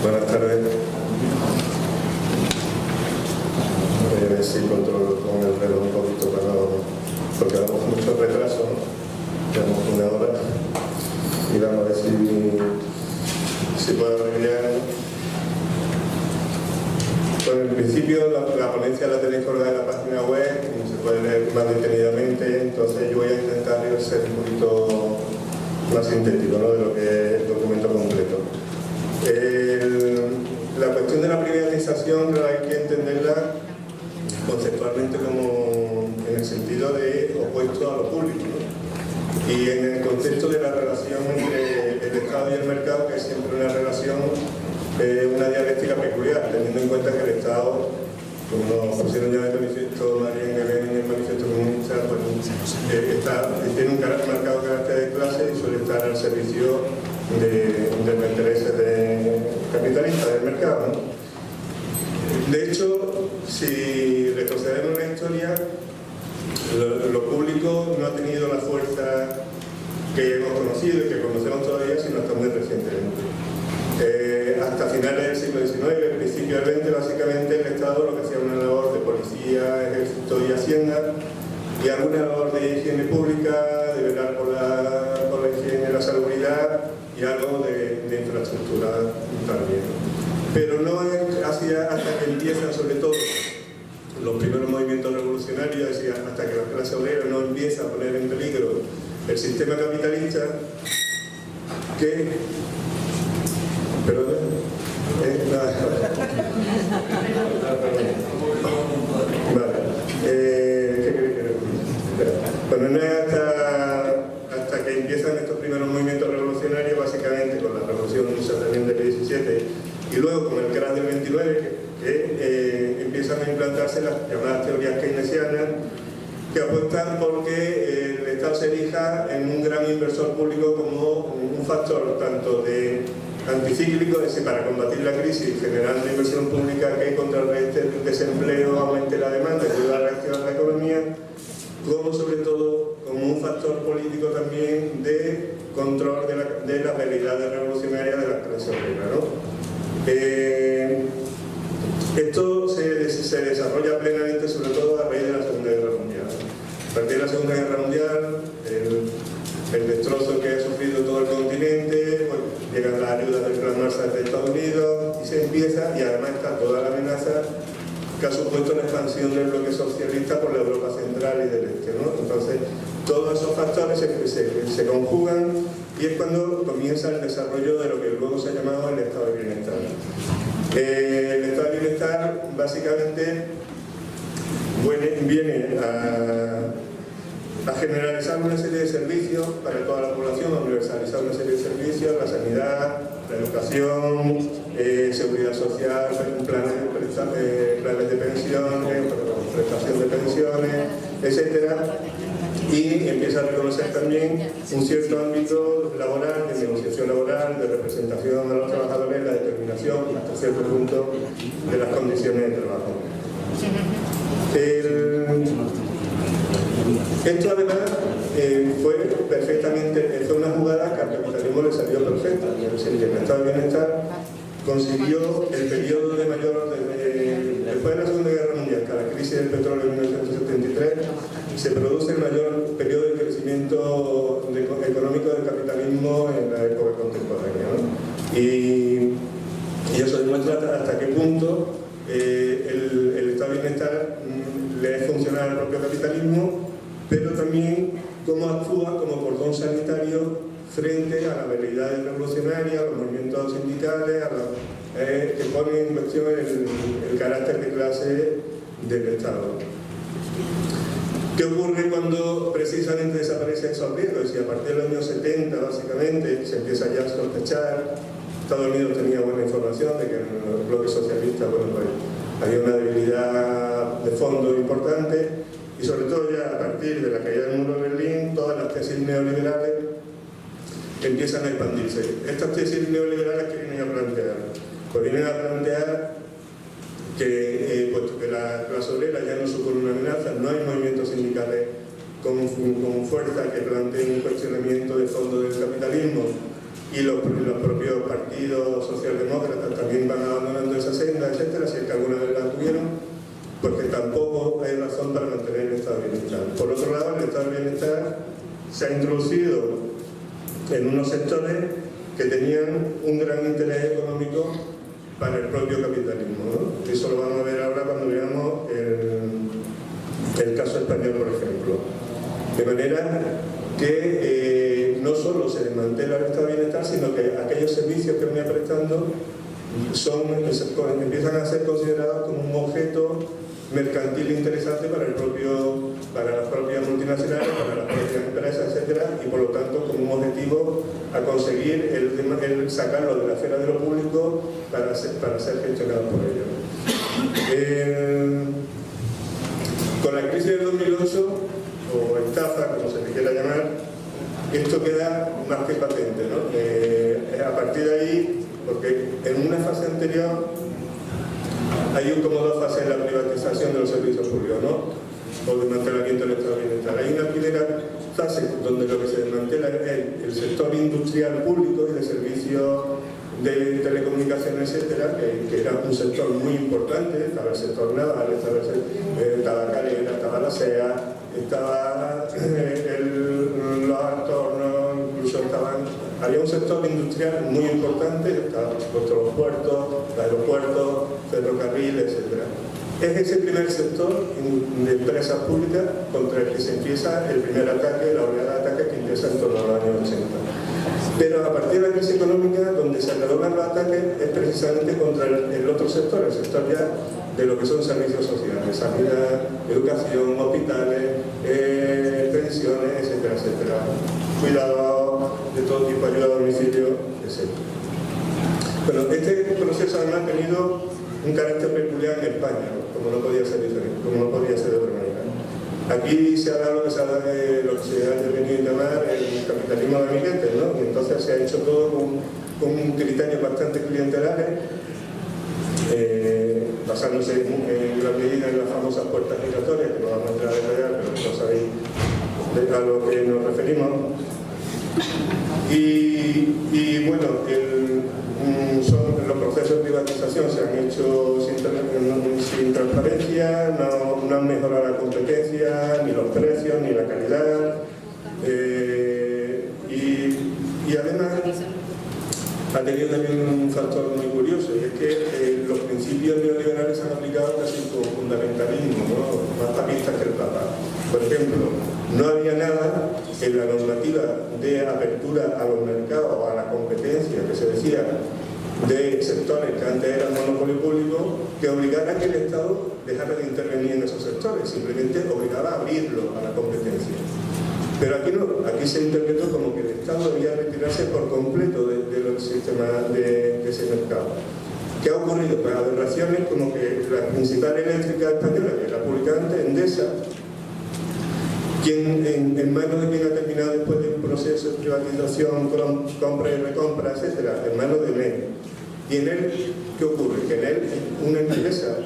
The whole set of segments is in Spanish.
Buenas tardes. Voy a ver si controlo con el reloj un poquito para no, porque damos mucho retraso, ¿no? Tenemos una hora y vamos a ver si puedo abreviar. Bueno, en principio la ponencia la tenéis colgada en la página web, se puede leer más detenidamente, entonces yo voy a intentar ser un poquito más sintético, ¿no?, de lo que es el documento completo. La cuestión de la privatización hay que entenderla conceptualmente como en el sentido de opuesto a lo público, ¿no? Y en el contexto de la relación entre el Estado y el mercado, que es siempre una relación, una dialéctica peculiar, teniendo en cuenta que el Estado, como nos pusieron ya en el manifiesto María en el manifiesto comunista, pues, tiene un marcado carácter de clase y suele estar al servicio de los intereses capitalistas del mercado, ¿no? De hecho, si retrocedemos en la historia, lo público no ha tenido la fuerza que hemos conocido y que conocemos todavía, sino hasta muy recientemente. Hasta finales del siglo XIX, principio del XX, básicamente el Estado lo que hacía una labor de policía, ejército y hacienda, y alguna labor de higiene pública, de velar por la higiene y la salubridad, y algo de infraestructura también. Pero no es hasta que empiezan, sobre todo, los primeros movimientos revolucionarios, es decir, hasta que la clase obrera no empieza a poner en peligro el sistema capitalista, que... ¿Perdón? Vale. ¿Qué queréis que bueno, no es hasta que empiezan estos primeros movimientos revolucionarios, básicamente con la revolución también del 17 y luego con el crash del 29, que empiezan a implantarse las llamadas teorías keynesianas, que apuestan porque el Estado se erija en un gran inversor público como un factor tanto de anticíclico, es decir, para combatir la crisis, generar una inversión pública que contrarreste el desempleo, aumente la demanda y ayude a reactivar la economía, como sobre todo como un factor político también de control de las realidades revolucionarias de la clase obrera, ¿no? Esto se desarrolla plenamente, sobre todo a raíz de la Segunda Guerra Mundial. A partir de la Segunda Guerra Mundial, el destrozo que ha sufrido todo el continente, bueno, llegan las ayudas del Plan Marshall de Estados Unidos y se empieza, y además está toda la amenaza que ha supuesto la expansión del bloque socialista por la Europa central y del este, ¿no? Entonces, todos esos factores se conjugan y es cuando comienza el desarrollo de lo que luego se ha llamado el estado de bienestar. El estado de bienestar básicamente viene a generalizar una serie de servicios para toda la población, a universalizar una serie de servicios, la sanidad, la educación, seguridad social, planes de pensiones, prestación de pensiones, etc. Y empieza a reconocer también un cierto ámbito laboral, de negociación laboral, de representación a los trabajadores, la determinación, hasta cierto punto, de las condiciones de trabajo. Esto además fue una jugada que al capitalismo le salió perfecta, es decir, que el estado de bienestar consiguió el periodo de mayor, después de la Segunda Guerra Mundial, hasta la crisis del petróleo en 1973, se produce el mayor periodo de crecimiento económico del capitalismo en la época contemporánea, ¿no? Y eso demuestra hasta qué punto el estado de bienestar le es funcional al propio capitalismo, pero también cómo actúa como cordón sanitario frente a las veleidades revolucionarias, a los movimientos sindicales, que ponen en cuestión el carácter de clase del Estado. ¿Qué ocurre cuando precisamente desaparece esos riesgos? Y a partir del año 70, básicamente, se empieza ya a sospechar. Estados Unidos tenía buena información de que en el bloque socialista, bueno, pues, había una debilidad de fondo importante, y sobre todo ya a partir de la caída del muro de Berlín, todas las tesis neoliberales empiezan a expandirse. Estas tesis neoliberales que vienen a plantear, pues vienen a plantear que, puesto que la clase obrera ya no supone una amenaza, no hay movimientos sindicales con fuerza que planteen un cuestionamiento de fondo del capitalismo, y los propios partidos socialdemócratas también van abandonando esa senda, etcétera, si es que alguna vez la tuvieron, porque tampoco hay razón para mantener el estado de bienestar. Por otro lado, el estado de bienestar se ha introducido en unos sectores que tenían un gran interés económico para el propio capitalismo, ¿no? Eso lo vamos a ver ahora cuando veamos el caso español, por ejemplo. De manera que no solo se desmantela el estado de bienestar, sino que aquellos servicios que venía prestando empiezan a ser considerados como un objeto mercantil interesante para las propias multinacionales, para las propias empresas, etcétera, y por lo tanto como un objetivo a conseguir el sacarlo de la esfera de lo público para ser gestionado por ellos. Con la crisis del 2008, o estafa, como se le quiera llamar, esto queda más que patente, ¿no? A partir de ahí, porque en una fase anterior hay como dos fases en la privatización de los servicios públicos, ¿no? O desmantelamiento del estado de bienestar. Hay una primera fase donde lo que se desmantela es el sector industrial público y de servicios de telecomunicaciones, etcétera, que era un sector muy importante. Estaba el sector naval, estaba el tabacalera, estaba la SEA, estaba los hornos, incluso había un sector industrial muy importante, estaban por supuesto los puertos, los aeropuertos, ferrocarriles, etc. Es ese primer sector de empresas públicas contra el que se empieza el primer ataque, la oleada de ataques que empieza en torno a los años 80. Pero a partir de la crisis económica, donde se redoblan los ataques es precisamente contra el otro sector, el sector ya de lo que son servicios sociales, sanidad, educación, hospitales, pensiones, etcétera, etcétera. Cuidado de todo tipo, ayuda a domicilio, etcétera. Bueno, este proceso además ha tenido un carácter peculiar en España, ¿no? como no podía ser diferente, como no podía ser de otra manera. Aquí se ha dado lo que se ha venido a llamar el capitalismo de amiguetes, ¿no? Y entonces se ha hecho todo con criterios bastante clientelares, basándose en gran medida en las famosas puertas migratorias, que no vamos a entrar a detallar, pero no sabéis a lo que nos referimos. Y bueno, los procesos de privatización se han hecho sin transparencia, no han mejorado la competencia, ni los precios, ni la calidad, y además ha tenido también un factor muy curioso, y es que los principios neoliberales se han aplicado casi con fundamentalismo, ¿no? Más papistas que el Papa. Por ejemplo, no había nada en la normativa de apertura a los mercados o a la competencia que se decía de sectores que antes eran monopolio público que obligara a que el Estado dejara de intervenir en esos sectores, simplemente obligaba a abrirlo a la competencia. Pero aquí no, aquí se interpretó como que el Estado debía retirarse por completo del sistema de ese mercado. ¿Qué ha ocurrido? Pues aberraciones como que la principal eléctrica española, que era pública antes, Endesa, en manos de quien ha terminado después de un proceso de privatización, compra y recompra, etcétera, en manos de Enel. Y en él, ¿qué ocurre? Que Enel es una empresa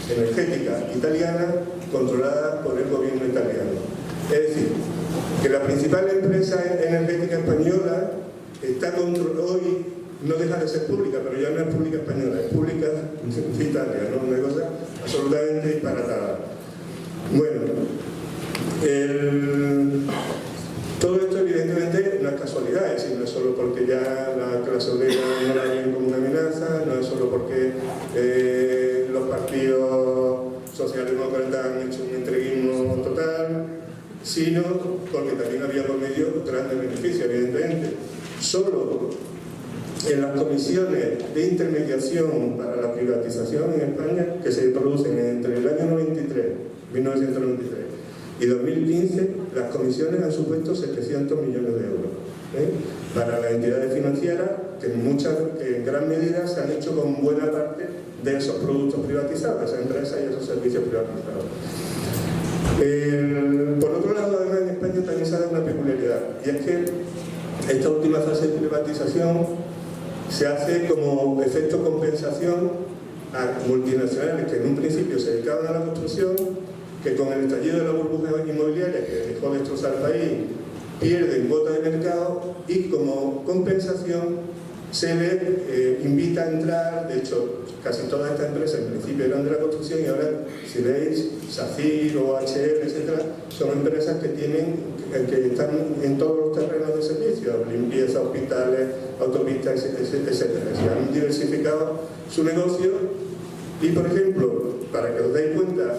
energética italiana controlada por el gobierno italiano. Es decir, que la principal empresa energética española está hoy no deja de ser pública, pero ya no es pública española, es pública de Italia, ¿no? Una cosa absolutamente disparatada. Bueno, todo esto evidentemente no es casualidad, es decir, no es solo porque ya la clase obrera no la ven como una amenaza, no es solo porque los partidos socialdemócratas han hecho un entreguismo total, sino porque también había por medio grandes beneficios, evidentemente. Solo en las comisiones de intermediación para la privatización en España, que se producen entre el año 1993 y 2015, las comisiones han supuesto 700 millones de euros para las entidades financieras, que en gran medida se han hecho con buena parte de esos productos privatizados, de esas empresas y esos servicios privatizados. Por otro lado, además, en España también se da una peculiaridad, y es que esta última fase de privatización se hace como efecto compensación a multinacionales que en un principio se dedicaban a la construcción, que con el estallido de la burbuja inmobiliaria que dejó destrozar el país, pierden cuota de mercado y como compensación se les invita a entrar. De hecho, casi todas estas empresas en principio eran de la construcción y ahora, si veis, SACIR o HL, etcétera, son empresas que están en todos los terrenos de servicio, limpieza, hospitales, autopistas, etcétera. Han diversificado su negocio y, por ejemplo, para que os deis cuenta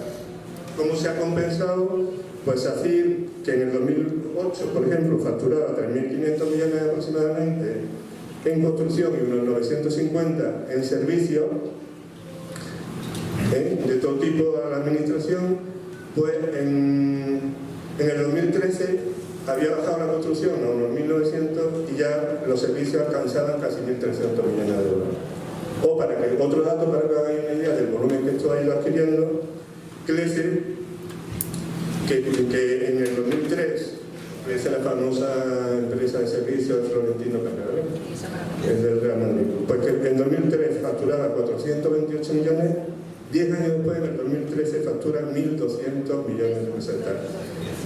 cómo se ha compensado, pues SACIR, que en el 2008, por ejemplo, facturaba 3.500 millones aproximadamente en construcción y unos 950 en servicio, de todo tipo a la administración, pues en el 2013 había bajado la construcción a unos 1.900 y ya los servicios alcanzaban casi 1.300 millones de euros. O para que otro dato, para que hagáis una idea del volumen que esto ha ido adquiriendo, Clece, que en el 2003, Clece, la famosa empresa de servicios de Florentino Pérez, es del Real Madrid, pues que en 2003 facturaba 428 millones, 10 años después, en el 2013, factura 1.200 millones de pesetas.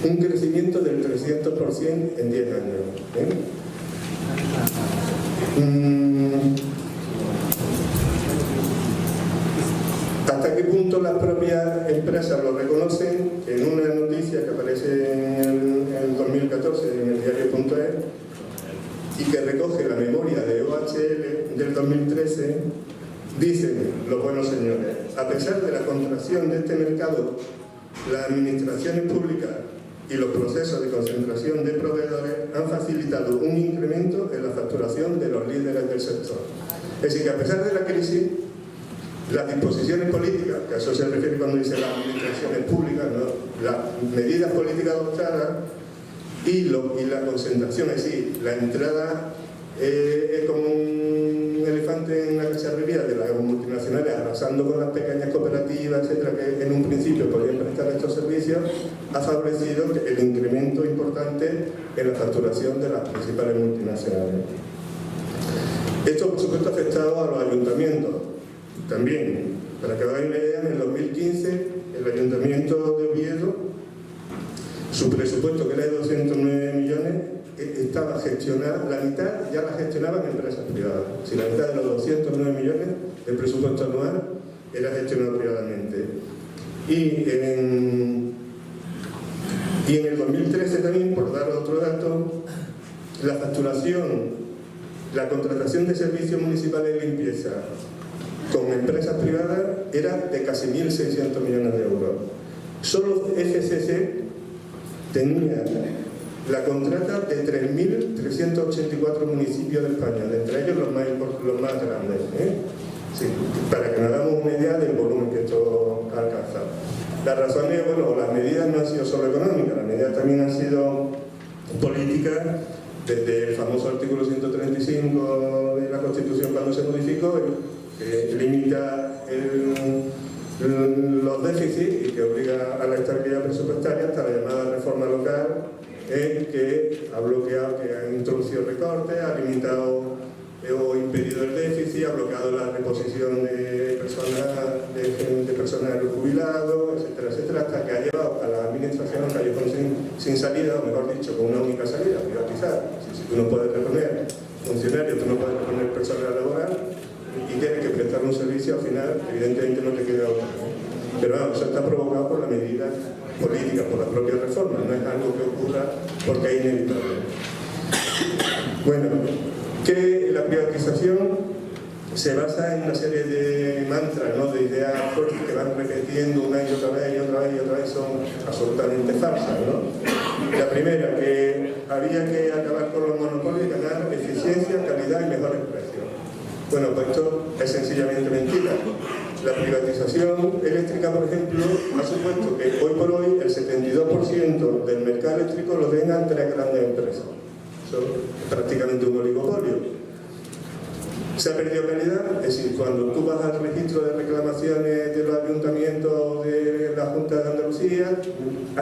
Un crecimiento del 300% en 10 años. ¿Hasta qué punto las propias empresas lo reconocen? En una noticia que aparece en el 2014 en el diario.es y que recoge la memoria de OHL del 2013, dicen los buenos señores: a pesar de la contracción de este mercado, las administraciones públicas y los procesos de concentración de proveedores han facilitado un incremento en la facturación de los líderes del sector. Es decir, que a pesar de la crisis, las disposiciones políticas, que a eso se refiere cuando dice las administraciones públicas, ¿no?, las medidas políticas adoptadas y la concentración, es decir, la entrada es como un elefante en la cacharrería de las multinacionales arrasando con las pequeñas cooperativas, etcétera, que en un principio podían prestar estos servicios, ha favorecido el incremento importante en la facturación de las principales multinacionales. Esto, por supuesto, ha afectado a los ayuntamientos también. Para que hagáis una idea, en el 2015 el Ayuntamiento de Oviedo, su presupuesto, que era de 209 millones, estaba gestionada, la mitad ya la gestionaban empresas privadas. Si la mitad de los 209 millones del presupuesto anual era gestionado privadamente. Y en el 2013 también, por dar otro dato, la facturación, la contratación de servicios municipales de limpieza con empresas privadas era de casi 1.600 millones de euros. Solo FCC tenía la contrata de 3.384 municipios de España, de entre ellos los más grandes, sí, para que nos hagamos una idea del volumen que esto ha alcanzado. Las razones, bueno, las medidas no han sido solo económicas, las medidas también han sido políticas, desde el famoso artículo 135 de la Constitución cuando se modificó, que limita los déficits y que obliga a la estabilidad presupuestaria, hasta la llamada reforma local, que ha bloqueado, que ha introducido recortes, ha limitado o impedido el déficit, ha bloqueado la reposición de personal jubilado, etcétera, etcétera, hasta que ha llevado a la administración a un callejón sin salida, o mejor dicho, con una única salida: privatizar. Si tú no puedes reponer funcionarios, tú no puedes reponer personal laboral y tienes que prestar un servicio, al final, evidentemente no te queda otra. Pero vamos, eso está provocado por la medida política, por las propias reformas, no es algo que ocurra porque es inevitable. Bueno, que la privatización se basa en una serie de mantras, ¿no?, de ideas fuertes que van repitiendo una y otra vez y otra vez y otra vez, son absolutamente falsas, ¿no? La primera, que había que acabar con los monopolios y ganar eficiencia, calidad y mejores precios. Bueno, pues esto es sencillamente mentira. La privatización eléctrica, por ejemplo, ha supuesto que hoy por hoy el 72% del mercado eléctrico lo tengan 3 grandes empresas. Eso es prácticamente un oligopolio. Se ha perdido calidad, es decir, cuando tú vas al registro de reclamaciones de los ayuntamientos de la Junta de Andalucía,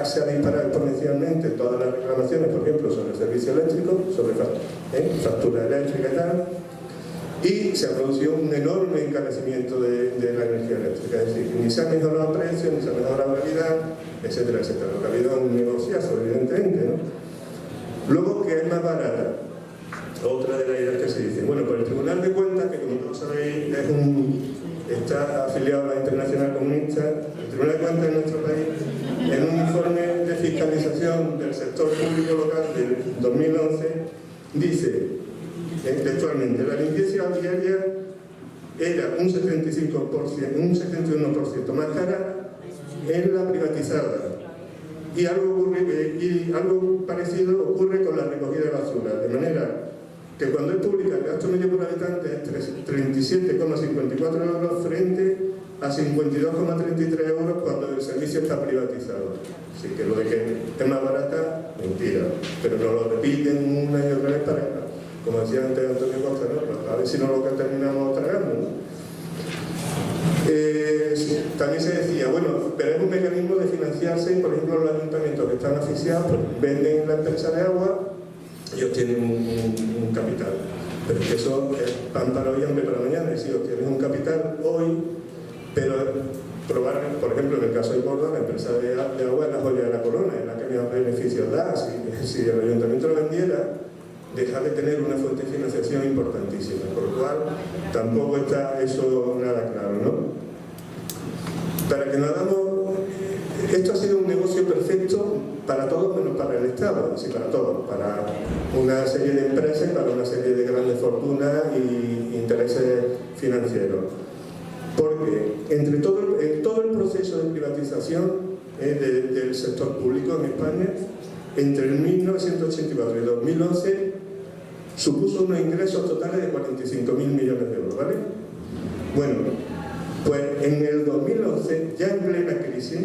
se ha disparado exponencialmente todas las reclamaciones, por ejemplo, sobre el servicio eléctrico, sobre factura eléctrica y tal, y se ha producido un enorme encarecimiento de la energía eléctrica, es decir, ni se ha mejorado el precio, ni se ha mejorado la calidad, etcétera, etcétera. Lo que ha habido es un negociazo, evidentemente, ¿no? Luego, que es más barata. Otra de las ideas que se dicen. Bueno, pues el Tribunal de Cuentas, que como todos sabéis está afiliado a la Internacional Comunista, el Tribunal de Cuentas de nuestro país, en un informe de fiscalización del sector público local del 2011, dice textualmente: la limpieza diaria era un 75%, un 71% más cara en la privatizada. Y algo parecido ocurre con la recogida de basura, de manera que cuando es pública el gasto medio por habitante es 37,54 euros frente a 52,33 euros cuando el servicio está privatizado. Así que lo de que es más barata, mentira, pero nos lo repiten una y otra vez para, como decía antes Antonio Costa, ¿no? A ver si no lo que terminamos tragando, ¿no? También se decía, bueno, pero es un mecanismo de financiarse, por ejemplo, los ayuntamientos que están asfixiados, pues venden la empresa de agua, ellos tienen un capital, pero es que eso es pan para hoy y hambre para mañana. Y si obtienes un capital hoy, pero probar, por ejemplo, en el caso de Córdoba, la empresa de agua es la joya de la corona, es la que más beneficios da. Si el ayuntamiento lo vendiera, deja de tener una fuente de financiación importantísima, por lo cual tampoco está eso nada claro, ¿no? Para que nos hagamos, esto ha sido un negocio perfecto para todos menos para el Estado, sí, para todos, para una serie de empresas, para una serie de grandes fortunas y intereses financieros. Porque entre todo el proceso de privatización del sector público en España, entre el 1984 y 2011, supuso unos ingresos totales de 45.000 millones de euros, ¿vale? Bueno, pues en el 2011, ya en plena crisis,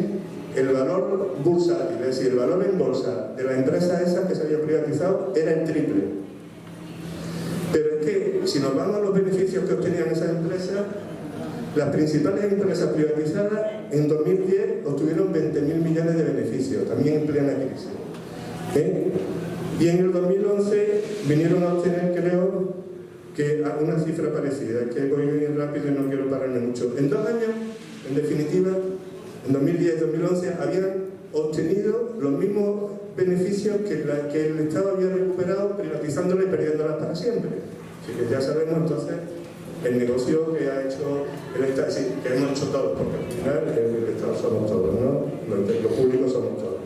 el valor bursátil, es decir, el valor en bolsa de la empresa esa que se había privatizado era el triple. Pero es que, si nos vamos a los beneficios que obtenían esas empresas, las principales empresas privatizadas en 2010 obtuvieron 20.000 millones de beneficios, también en plena crisis. Y en el 2011 vinieron a obtener, creo, que una cifra parecida, que voy bien rápido y no quiero pararme mucho. En 2 años, en definitiva, en 2010 y 2011, habían obtenido los mismos beneficios que el Estado había recuperado privatizándola y perdiéndolas para siempre. Así que ya sabemos entonces el negocio que ha hecho el Estado, sí, que hemos hecho todos, porque al final el Estado somos todos, ¿no? Los públicos somos todos.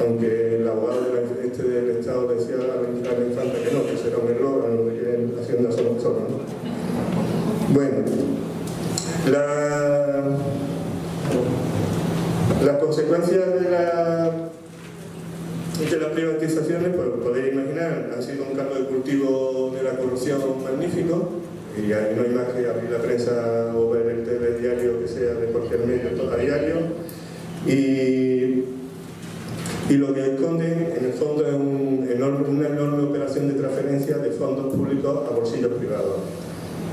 Aunque el abogado del Estado decía a la infanta que no, que será un error, a lo de que en Hacienda somos todos, ¿no? Bueno, las consecuencias de las privatizaciones, pues podéis imaginar, han sido un caldo de cultivo de la corrupción magnífico, y ahí no hay más que abrir la prensa o ver el telediario que sea de cualquier medio, todo a diario, y lo que esconde en el fondo es una enorme operación de transferencia de fondos públicos a bolsillos privados.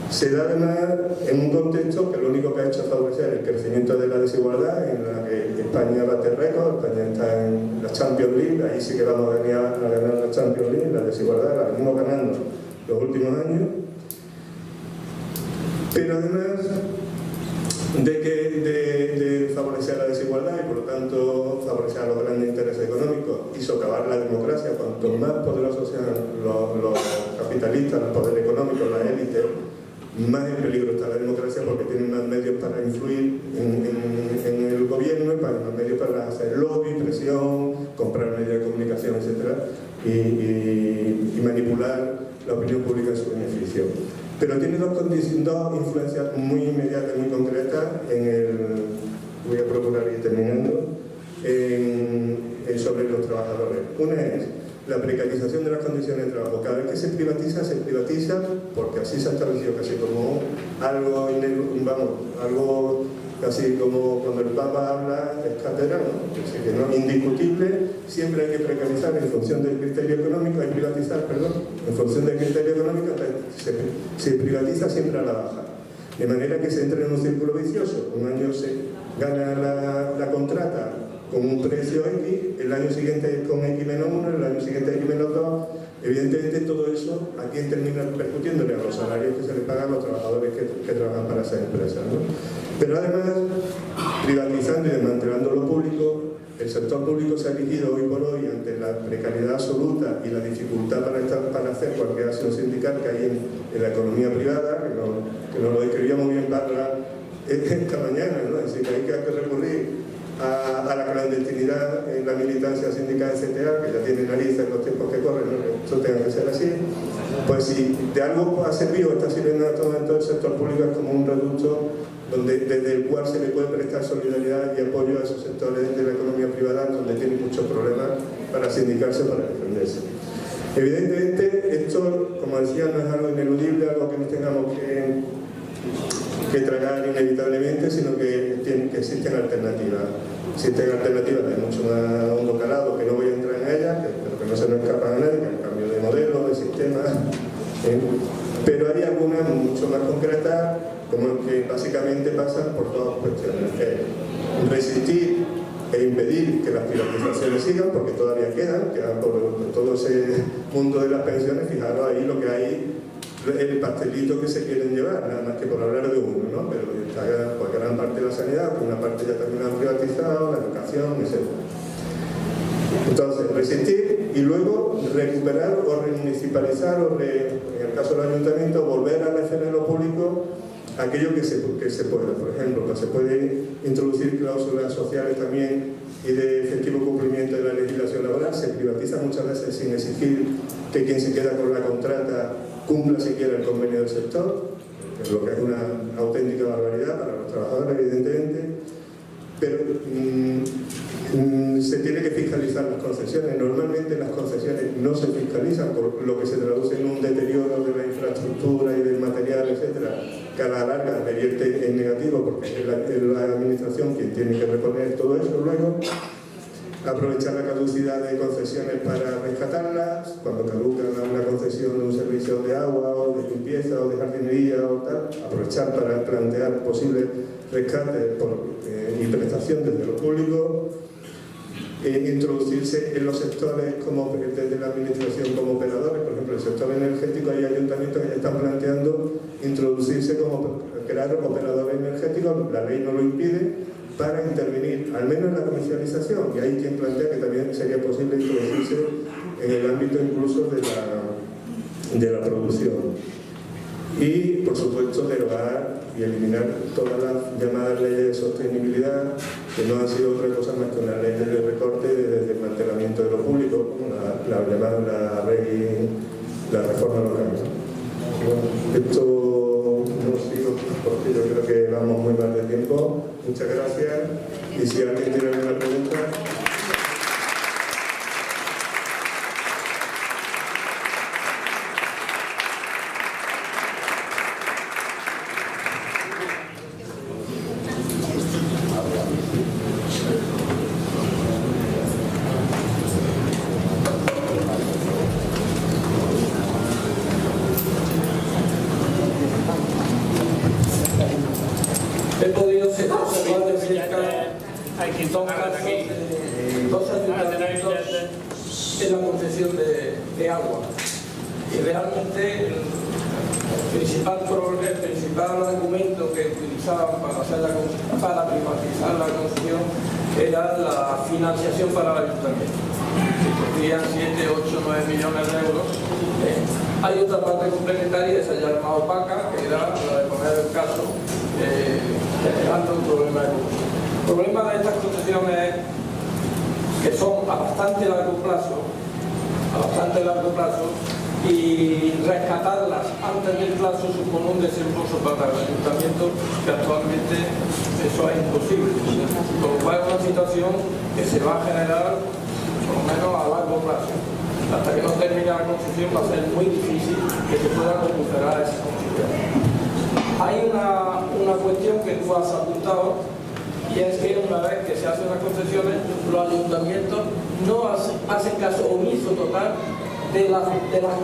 Se da además en un contexto que lo único que ha hecho es favorecer el crecimiento de la desigualdad, en la que España bate récord, España está en la Champions League, ahí sí que vamos a ganar la Champions League, la desigualdad la venimos ganando los últimos años. Pero además de favorecer la desigualdad y por lo tanto favorecer a los grandes intereses económicos y socavar la democracia, cuanto más poderosos sean los capitalistas, los poderes económicos, las élites, más en peligro está la democracia, porque tienen más medios para influir en el gobierno y más medios para hacer lobby, presión, comprar medios de comunicación, etc. y manipular la opinión pública en su beneficio. Pero tiene dos influencias muy inmediatas, muy concretas, voy a procurar ir terminando, sobre los trabajadores. Una es la precarización de las condiciones de trabajo. Cada vez que se privatiza porque así se ha establecido casi como algo casi como cuando el Papa habla es catedral, ¿no? Así que no, indiscutible, siempre hay que precarizar en función del criterio económico, hay que privatizar, perdón, en función del criterio económico se privatiza siempre a la baja. De manera que se entra en un círculo vicioso. Un año se gana la contrata con un precio X, el año siguiente con X menos 1, el año siguiente X menos 2. Evidentemente todo eso, ¿a quién termina repercutiéndole? A los salarios que se les pagan a los trabajadores que trabajan para esas empresas, ¿no? Pero además, privatizando y desmantelando lo público, el sector público se ha erigido hoy por hoy ante la precariedad absoluta y la dificultad para hacer cualquier acción sindical que hay en la economía privada, que nos lo describía muy bien Parla esta mañana, ¿no? Es decir, que hay que recurrir a la clandestinidad en la militancia sindical, etcétera, que ya tiene narices en los tiempos que corren, ¿no? Que esto tenga que ser así. Pues si de algo ha servido, está sirviendo en este momento, el sector público es como un reducto desde el cual se le puede prestar solidaridad y apoyo a esos sectores de la economía privada donde tienen muchos problemas para sindicarse, para defenderse. Evidentemente, esto, como decía, no es algo ineludible, algo que nos tengamos que tragar inevitablemente, sino que existen alternativas. Existen alternativas de mucho más hondo calado, que no voy a entrar en ellas, pero que no se nos escapan a nadie, que el cambio de modelo, de sistema, pero hay algunas mucho más concretas, como que básicamente pasan por dos cuestiones. Resistir e impedir que las privatizaciones sigan, porque todavía quedan por todo ese mundo de las pensiones. Fijaros ahí lo que hay, el pastelito que se quieren llevar, nada más que por hablar de uno, ¿no? Pero está por gran parte de la sanidad, por una parte ya también han privatizado, la educación, etc. Entonces, resistir y luego recuperar o remunicipalizar, en el caso del ayuntamiento, volver a la esfera de lo público aquello que se pueda. Por ejemplo, que se puede introducir cláusulas sociales también y de efectivo cumplimiento de la legislación laboral. Se privatiza muchas veces sin exigir que quien se queda con la contrata cumpla siquiera el convenio del sector, lo que es una auténtica barbaridad para los trabajadores, evidentemente, pero se tiene que fiscalizar las concesiones. Normalmente las concesiones no se fiscalizan, por lo que se traduce en un deterioro de la infraestructura y del material, etcétera, que a la larga revierte en negativo, porque es la administración quien tiene que reponer todo eso luego. Aprovechar la caducidad de concesiones para rescatarlas, cuando caduca una concesión de un servicio de agua o de limpieza o de jardinería o tal, aprovechar para plantear posibles rescates y prestación desde lo público, introducirse en los sectores desde la administración como operadores. Por ejemplo, el sector energético, hay ayuntamientos que ya están planteando introducirse como crear operadores energéticos, la ley no lo impide, para intervenir, al menos en la comercialización, y hay quien plantea que también sería posible introducirse en el ámbito incluso de la producción. Y, por supuesto, derogar y eliminar todas las llamadas leyes de sostenibilidad, que no han sido otra cosa más que una ley de recorte y de desmantelamiento de lo público, como la llamada la reforma local. Esto no sigo porque yo creo que vamos muy mal de tiempo. Muchas gracias, y si alguien tiene alguna pregunta. He podido observar de cerca dos ayuntamientos en la concesión de agua, y realmente el principal argumento que utilizaban para privatizar la concesión era la financiación para el ayuntamiento. Se cogían 7, 8, 9 millones de euros. Hay otra parte complementaria, esa ya más opaca, que era la de poner el caso generando un problema de corrupción. El problema de estas concesiones, que son a bastante largo plazo, y rescatarlas antes del plazo supone un desembolso para el ayuntamiento que actualmente eso es imposible. Con lo cual es una situación que se va a generar por lo menos a largo plazo. Hasta que no termine la concesión va a ser muy difícil que se pueda recuperar esa concesión. Hay una cuestión que tú has apuntado, y es que una vez que se hacen las concesiones, los ayuntamientos no hacen caso omiso total de las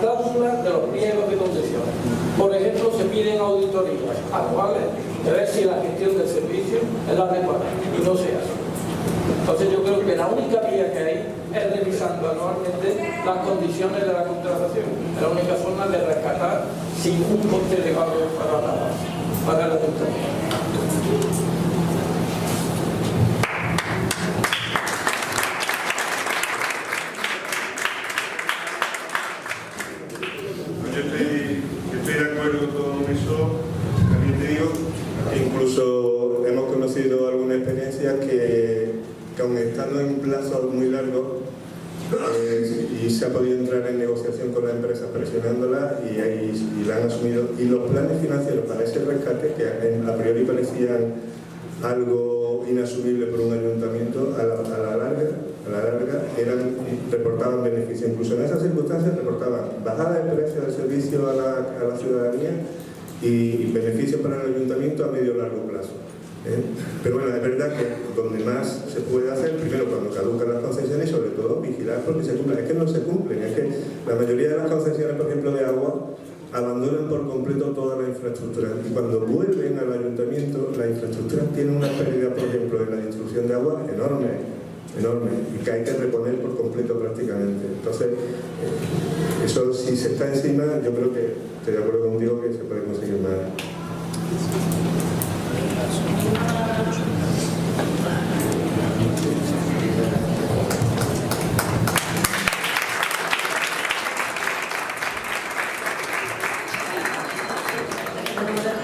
cláusulas de los pliegos de concesiones. Por ejemplo, se piden auditorías anuales de ver si la gestión del servicio es la adecuada, y no se hace. Entonces yo creo que la única vía que hay es revisando anualmente las condiciones de la contratación. Es la única forma de rescatar sin un coste elevado para el ayuntamiento. plazo muy largo y se ha podido entrar en negociación con la empresa presionándola y la han asumido. Y los planes financieros para ese rescate, que a priori parecían algo inasumible por un ayuntamiento, a la larga reportaban beneficios. Incluso en esas circunstancias reportaban bajada de precio del servicio a la ciudadanía y beneficios para el ayuntamiento a medio y largo plazo. Pero bueno, es verdad que donde más se puede hacer, primero cuando caducan las concesiones y sobre todo vigilar porque se cumplen. Es que no se cumplen, es que la mayoría de las concesiones, por ejemplo de agua, abandonan por completo toda la infraestructura y cuando vuelven al ayuntamiento la infraestructura tiene una pérdida, por ejemplo, de la distribución de agua enorme y que hay que reponer por completo prácticamente. Entonces, eso si se está encima, yo creo que estoy de acuerdo contigo que se puede conseguir más.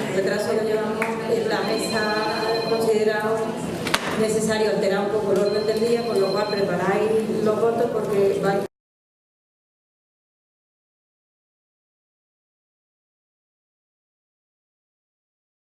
El retraso lo llevamos, la mesa ha considerado necesario alterar un poco el orden del día, con lo cual preparáis los votos porque vais